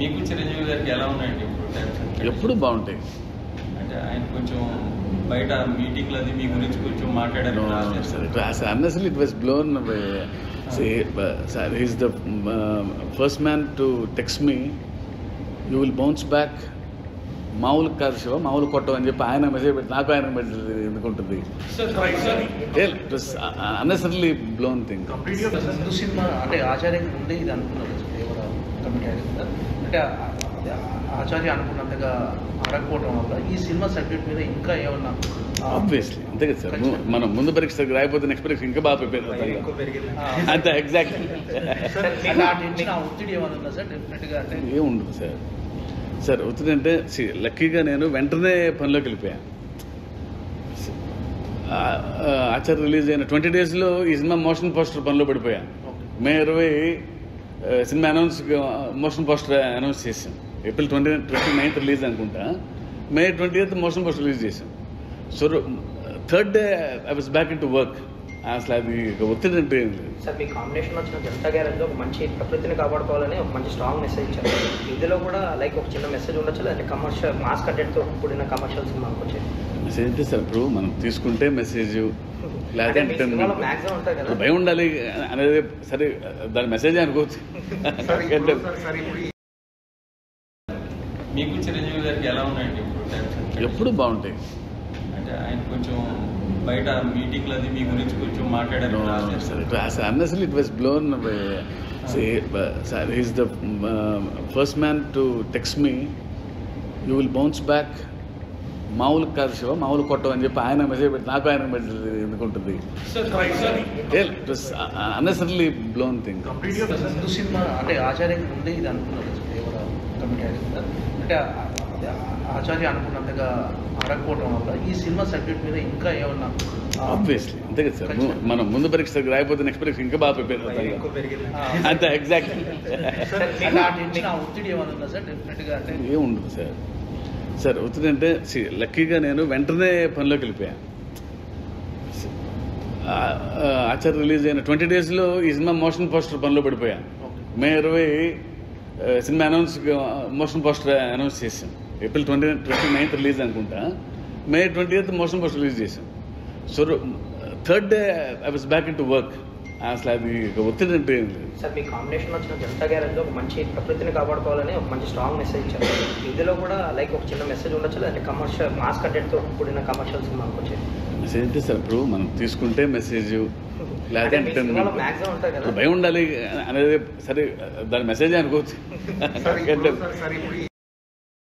మీకు చిరంజీవి గారికి ఎలా ఉన్నాయండి ఇప్పుడు టైమ్స్? ఎప్పుడు బాగుంటాయి. అంటే ఆయన కొంచెం బయట మీటింగ్లు అది మీ గురించి కొంచెం మాట్లాడారు. Honestly, it was blown away. See, sir, he's the first man to text me, you will bounce back. మామూలు కాదు శివ, మామూలు కొట్టం అని చెప్పి ఆయన మెసేజ్ పెట్టి నాకు ఆయన మెసేజ్ ఎందుకుంటుంది. It was unnecessarily blown thing. ముందు సినిమా అంటే ఆచార్యకి ముందే ఇది అనుకున్నారు అంటే ఆచార్య అనుకున్నంతగా ఆడకపోవడం వల్ల ఈ సినిమా సబ్జెక్ట్ మీద ఇంకా ఏమన్నా ఆబ్వియస్లీ అంతే కదా సార్. మనం ముందు పరీక్ష రాయిపోతే నెక్స్ట్ పరీక్ష ఇంకా బాగా ప్రిపేర్ అవుతాయి అంతే. ఎగ్జాక్ట్లీ. ఒత్తిడి ఏమన్నా ఉందా సార్? డెఫినెట్గా అంటే ఏముండదు సార్. సార్ ఒత్తిడి అంటే లక్కీగా నేను వెంటనే పనిలోకి వెళ్ళిపోయాను. ఆచార్య రిలీజ్ అయిన 20 daysలో ఈ సినిమా మోషన్ పోస్టర్ పనిలో పడిపోయాను. మే 20 సినిమా మోషన్ పోస్టర్ అనౌన్స్ చేశాం. ఏప్రిల్ 29th రిలీజ్ అనుకుంటా. మే 20th మోషన్ పోస్టర్ రిలీజ్ చేశాం. So 3rd day I was back in to work. అసలు అది ఒత్తిడి అంటే ఏం లేదు సార్. మీ కాంబినేషన్ వచ్చిన జనతా గ్యారేజ్లో ఒక మంచి ప్రకృతిని కాపాడుకోవాలని ఒక మంచి స్ట్రాంగ్ మెసేజ్ ఇచ్చారు. ఇందులో కూడా లైక్ ఒక చిన్న మెసేజ్ ఉండొచ్చు, లేదంటే కమర్షియల్ మాస్ కంటెంట్తో కూడిన కమర్షియల్ సినిమా అనుకోవచ్చు. మెసేజ్ అంటే సార్ ఇప్పుడు మనం తీసుకుంటే మెసేజ్ లేదంటే భయం ఉండాలి అనేది సరే, దాని మెసేజ్ అనుకోవచ్చు. మీకు చిరంజీవి గారికి ఎలా ఉన్నాయండి ఇప్పుడు టైమ్స్? ఎప్పుడు బాగుంటాయి. అంటే ఆయన కొంచెం బయట మీటింగ్లు అది మీ గురించి కొంచెం మాట్లాడారు. Honestly, it was blown away. See, sir, he's the first man to text me, you will bounce back. మామూలు కాదు శివ, మామూలు కొట్టం అని చెప్పి ఆయన మెసేజ్ పెట్టి నాకు ఆయన మెసేజ్ ఎందుకుంటుంది. It was unnecessarily blown thing. ముందు సినిమా అంటే ఆచార్యకి ముందే ఇది అనుకున్నారు అంటే ఆచార్య అనుకున్నంతగా ఆడకపోవడం వల్ల ఈ సినిమా సబ్జెక్ట్ మీద ఇంకా ఏమన్నా ఆబ్వియస్లీ అంతే కదా సార్. మనం ముందు పరీక్ష రాయిపోతే నెక్స్ట్ పరీక్ష ఇంకా బాగా ప్రిపేర్ అవుతాయి అంతే. ఎగ్జాక్ట్లీ. ఒత్తిడి ఏమన్నా ఉందా సార్? డెఫినెట్గా అంటే ఏముండదు సార్. సార్ ఒత్తిడి అంటే లక్కీగా నేను వెంటనే పనిలోకి వెళ్ళిపోయాను. ఆచార్య రిలీజ్ అయిన 20 daysలో ఈ సినిమా మోషన్ పోస్టర్ పనిలో పడిపోయాను. మే 20 సినిమా మోషన్ పోస్టర్ అనౌన్స్ చేశాం. ఏప్రిల్ 29th రిలీజ్ అనుకుంటా. మే 20th మోషన్ పోస్టర్ రిలీజ్ చేశాం. So 3rd day I was back in to work. అసలు అది ఒత్తిడి అంటే ఏం లేదు సార్. మీ కాంబినేషన్ వచ్చిన జనతా గ్యారేజ్లో ఒక మంచి ప్రకృతిని కాపాడుకోవాలని ఒక మంచి స్ట్రాంగ్ మెసేజ్ ఇచ్చారు. ఇందులో కూడా లైక్ ఒక చిన్న మెసేజ్ ఉండొచ్చు, లేదంటే కమర్షియల్ మాస్ కంటెంట్తో కూడిన కమర్షియల్ సినిమా అనుకోవచ్చు. మెసేజ్ అంటే సార్ ఇప్పుడు మనం తీసుకుంటే మెసేజ్ లేదంటే భయం ఉండాలి అనేది సరే, దాని మెసేజ్ అనుకోవచ్చు.